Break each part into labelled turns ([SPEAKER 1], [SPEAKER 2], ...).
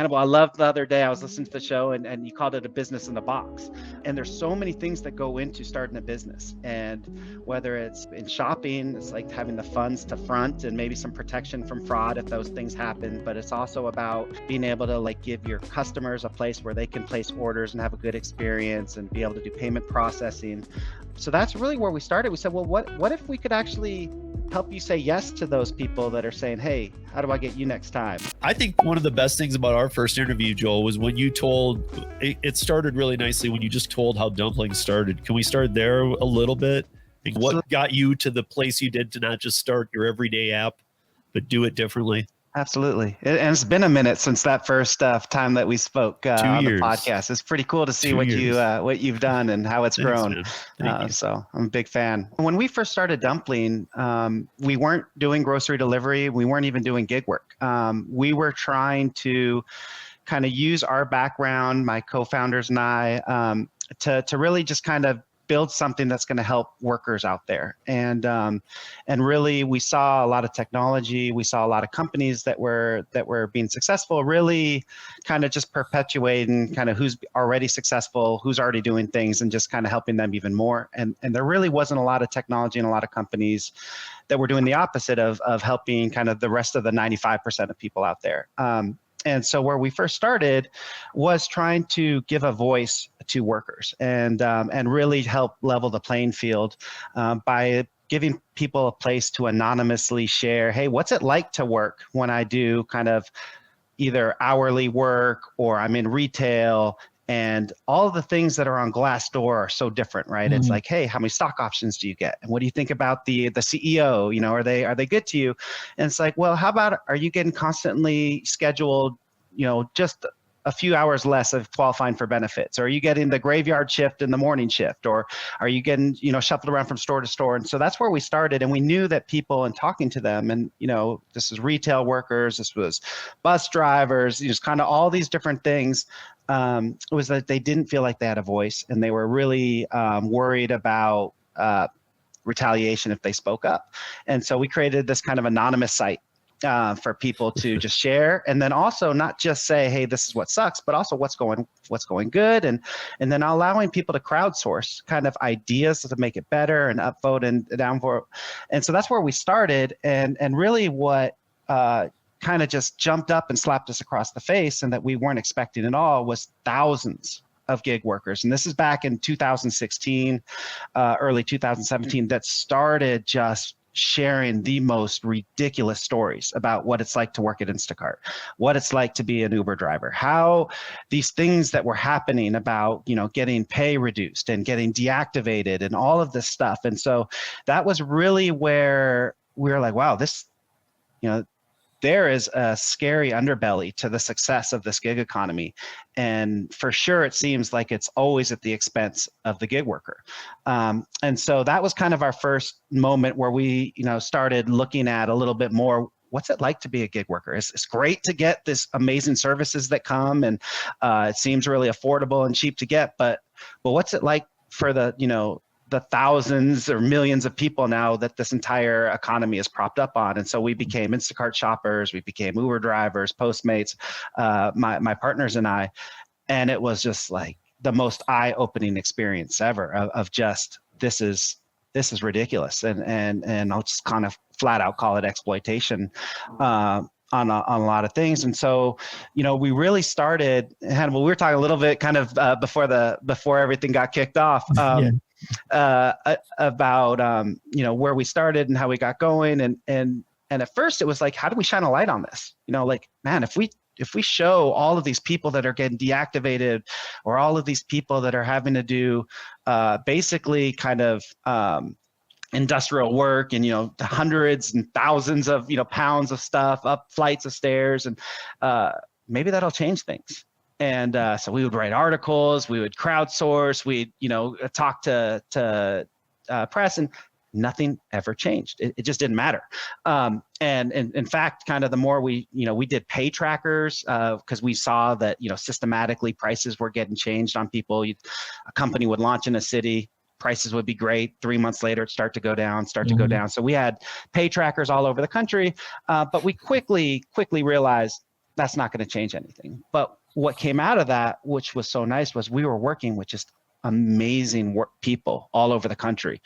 [SPEAKER 1] Hannibal, I loved the other day, I was listening to the show and you called it a business in the box. And there's so many things that go into starting a business. And whether it's in shopping, it's like having the funds to front and maybe some protection from fraud if those things happen. But it's also about being able to like give your customers a place where they can place orders and have a good experience and be able to do payment processing. So that's really where we started. We said, well, what if we could actually help you say yes to those people that are saying, hey, how do I get you next time?
[SPEAKER 2] I think one of the best things about our first interview, Joel, was when you told, it started really nicely when you just told how Dumpling started. Can we start there a little bit? Like what got you to the place you did to not just start your everyday app, but do it differently?
[SPEAKER 1] Absolutely. And it's been a minute since that first time that we spoke on the podcast. It's pretty cool to see what you've done and how it's grown. So I'm a big fan. When we first started Dumpling, we weren't doing grocery delivery. We weren't even doing gig work. We were trying to kind of use our background, my co-founders and I, to really just kind of build something that's going to help workers out there. And really we saw a lot of technology. We saw a lot of companies that were being successful, really kind of just perpetuating kind of who's already successful, who's already doing things, and just kind of helping them even more. And there really wasn't a lot of technology and a lot of companies that were doing the opposite of helping kind of the rest of the 95% of people out there. And so where we first started was trying to give a voice to workers and really help level the playing field by giving people a place to anonymously share, hey, what's it like to work when I do kind of either hourly work or I'm in retail, and all of the things that are on Glassdoor are so different, right? Mm-hmm. It's like, hey, how many stock options do you get? And what do you think about the CEO? You know, are they good to you? And it's like, well, how about, are you getting constantly scheduled, you know, just a few hours less of qualifying for benefits? Or are you getting the graveyard shift and the morning shift? Or are you getting, you know, shuffled around from store to store? And so that's where we started. And we knew that people, and talking to them, and, you know, this is retail workers, this was bus drivers, just kind of all these different things, was that they didn't feel like they had a voice, and they were really worried about retaliation if they spoke up. And so we created this kind of anonymous site for people to just share, and then also not just say, hey, this is what sucks, but also what's going good, and then allowing people to crowdsource kind of ideas to make it better and upvote and downvote. And so that's where we started, and really what kind of just jumped up and slapped us across the face, and that we weren't expecting at all, was thousands of gig workers. And this is back in 2016, early 2017, that started just sharing the most ridiculous stories about what it's like to work at Instacart, what it's like to be an Uber driver, how these things that were happening about, you know, getting pay reduced and getting deactivated and all of this stuff. And so that was really where we were like, wow, this, you know, there is a scary underbelly to the success of this gig economy. And for sure, it seems like it's always at the expense of the gig worker. And so that was kind of our first moment where we, you know, started looking at a little bit more, what's it like to be a gig worker? It's great to get this amazing services that come, and it seems really affordable and cheap to get, but what's it like for the, you know, the thousands or millions of people now that this entire economy is propped up on? And so we became Instacart shoppers, we became Uber drivers, Postmates, my partners and I, and it was just like the most eye-opening experience ever of just, this is ridiculous. And I'll just kind of flat out call it exploitation on a lot of things. And so, you know, we really started, Hannibal, we were talking a little bit kind of before everything got kicked off. About you know, where we started and how we got going, and at first it was like, how do we shine a light on this? You know, like, man, if we show all of these people that are getting deactivated, or all of these people that are having to do basically kind of industrial work, and, you know, the hundreds and thousands of, you know, pounds of stuff up flights of stairs, and maybe that'll change things. And so we would write articles, we would crowdsource, we'd, you know, talk to press, and nothing ever changed. It just didn't matter. And in fact, kind of the more we, you know, we did pay trackers because we saw that, you know, systematically prices were getting changed on people. A company would launch in a city, prices would be great. 3 months later, it'd start to go down, to go down. So we had pay trackers all over the country, but we quickly realized, that's not going to change anything. But what came out of that, which was so nice, was we were working with just amazing people all over the country,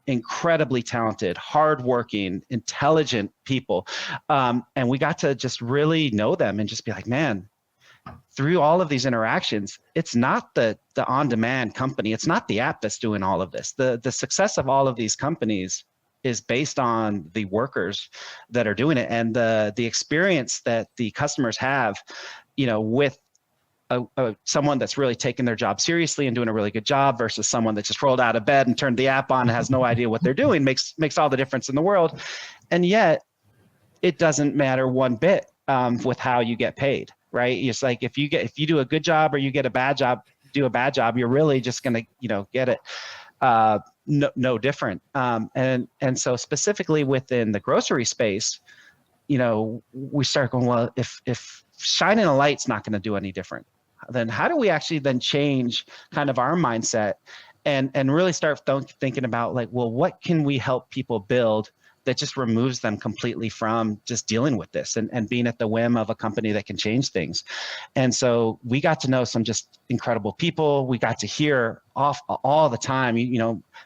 [SPEAKER 1] incredibly talented, hardworking, intelligent people. And we got to just really know them and just be like, man, through all of these interactions, it's not the on-demand company. It's not the app that's doing all of this. The success of all of these companies is based on the workers that are doing it and the experience that the customers have, with someone that's really taking their job seriously and doing a really good job versus someone that just rolled out of bed and turned the app on and has no idea what they're doing makes all the difference in the world. And yet it doesn't matter one bit with how you get paid, right? It's like if you do a good job or you get a bad job, you're really just going to, get it no different. And so specifically within the grocery space, we start going, well, if shining a light's not going to do any different, then how do we actually then change kind of our mindset and really start thinking about like, well, what can we help people build that just removes them completely from just dealing with this and being at the whim of a company that can change things. And so we got to know some just incredible people. We got to hear all the time,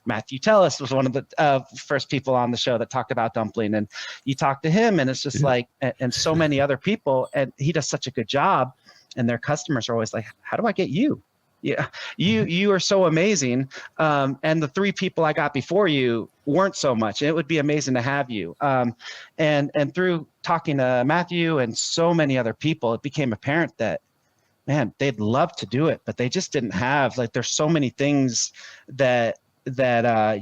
[SPEAKER 1] Matthew Tellis was one of the first people on the show that talked about Dumpling, and you talk to him and it's just like, and so many other people, and he does such a good job, and their customers are always like, how do I get you? Yeah, you are so amazing. And the 3 people I got before you weren't so much. It would be amazing to have you. And through talking to Matthew and so many other people, it became apparent that, man, they'd love to do it, but they just didn't have, like, there's so many things that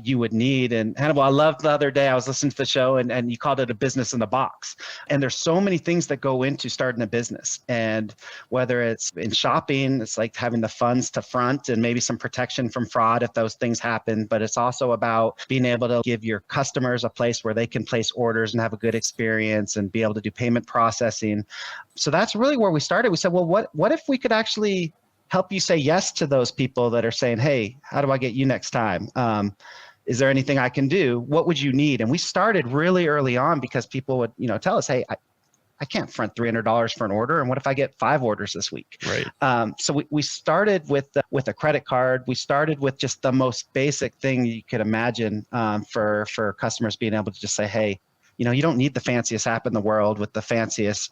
[SPEAKER 1] you would need. And Hannibal, I loved the other day, I was listening to the show and you called it a business in the box. And there's so many things that go into starting a business. And whether it's in shopping, it's like having the funds to front and maybe some protection from fraud if those things happen. But it's also about being able to give your customers a place where they can place orders and have a good experience and be able to do payment processing. So that's really where we started. We said, well, what if we could actually help you say yes to those people that are saying, hey, how do I get you next time? Is there anything I can do? What would you need? And we started really early on because people would, tell us, hey, I can't front $300 for an order. And what if I get 5 orders this week?
[SPEAKER 2] Right.
[SPEAKER 1] So we started with a credit card. We started with just the most basic thing you could imagine for customers being able to just say, hey, you don't need the fanciest app in the world with the fanciest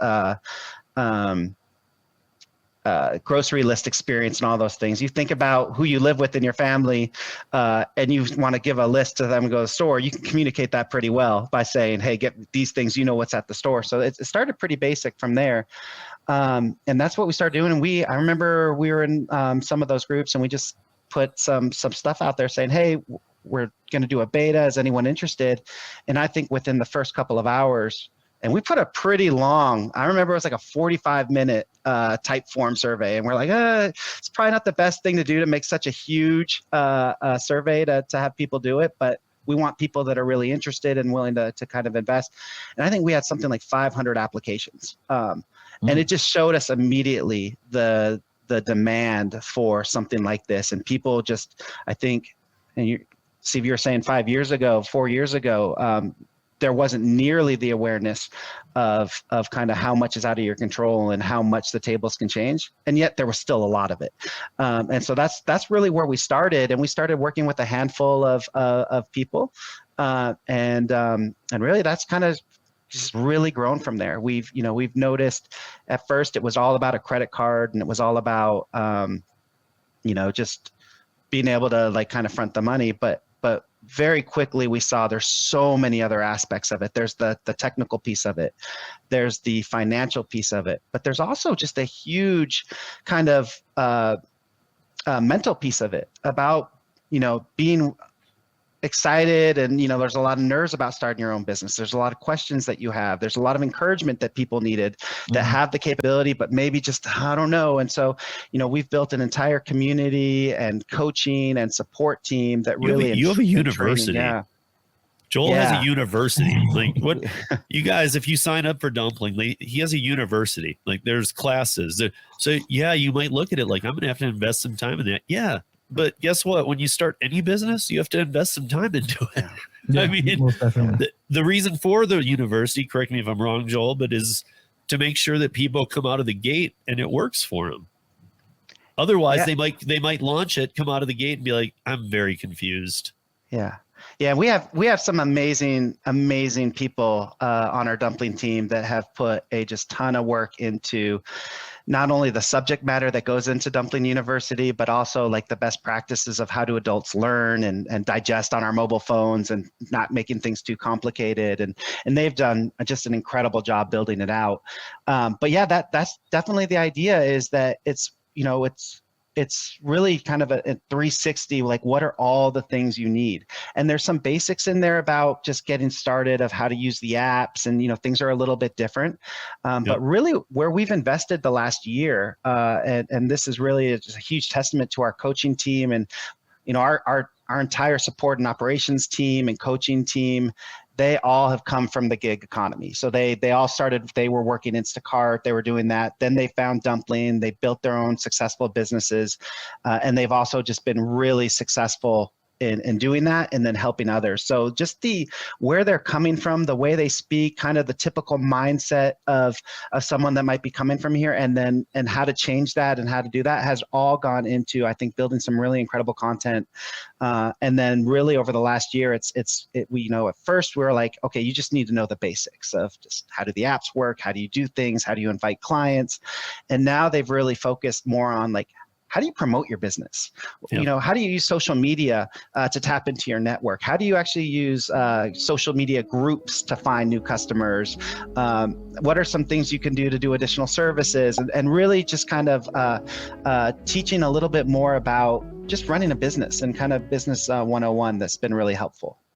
[SPEAKER 1] grocery list experience and all those things. You think about who you live with in your family and you want to give a list to them and go to the store, you can communicate that pretty well by saying, hey, get these things, what's at the store. So it started pretty basic from there. And that's what we started doing. And I remember we were in some of those groups and we just put some stuff out there saying, hey, we're going to do a beta. Is anyone interested? And I think within the first couple of hours, and we put a pretty long, I remember it was like a 45-minute type form survey. And we're like, it's probably not the best thing to do to make such a huge survey to have people do it. But we want people that are really interested and willing to kind of invest. And I think we had something like 500 applications. And it just showed us immediately the demand for something like this. And people just, I think, and Steve, you were saying 4 years ago, there wasn't nearly the awareness of kind of how much is out of your control and how much the tables can change. And yet there was still a lot of it. And so that's really where we started. And we started working with a handful of people. And really that's kind of just really grown from there. We've noticed at first it was all about a credit card and it was all about, just being able to like kind of front the money, but very quickly we saw there's so many other aspects of it. There's the technical piece of it. There's the financial piece of it, but there's also just a huge kind of mental piece of it about, being excited. And, there's a lot of nerves about starting your own business. There's a lot of questions that you have. There's a lot of encouragement that people needed that have the capability, but maybe just, I don't know. And so, we've built an entire community and coaching and support team that
[SPEAKER 2] you have a university.
[SPEAKER 1] Yeah.
[SPEAKER 2] Joel has a university. Like what you guys, if you sign up for Dumpling, he has a university. Like there's classes. So yeah, you might look at it like I'm going to have to invest some time in that. Yeah. But guess what? When you start any business, you have to invest some time into it.
[SPEAKER 3] Yeah,
[SPEAKER 2] I mean, the reason for the university, correct me if I'm wrong, Joel, but is to make sure that people come out of the gate and it works for them. Otherwise, they might launch it, come out of the gate, and be like, "I'm very confused."
[SPEAKER 1] Yeah. We have some amazing people on our Dumpling team that have put a just ton of work into not only the subject matter that goes into Dumpling University, but also like the best practices of how do adults learn and digest on our mobile phones and not making things too complicated. And they've done just an incredible job building it out. But yeah, that's definitely the idea, is that it's really kind of a 360, like what are all the things you need? And there's some basics in there about just getting started of how to use the apps, and things are a little bit different. But really where we've invested the last year, and this is really just a huge testament to our coaching team and our entire support and operations team and coaching team. They all have come from the gig economy. So they all started, they were working Instacart, they were doing that. Then they found Dumpling, they built their own successful businesses. And they've also just been really successful in doing that and then helping others. So just where they're coming from, the way they speak, kind of the typical mindset of someone that might be coming from here, and how to change that and how to do that has all gone into, I think, building some really incredible content. And then really over the last year, at first we were like, okay, you just need to know the basics of just how do the apps work? How do you do things? How do you invite clients? And now they've really focused more on like, how do you promote your business? How do you use social media to tap into your network? How do you actually use social media groups to find new customers? What are some things you can do to do additional services? And really just kind of teaching a little bit more about just running a business and kind of business 101 that's been really helpful.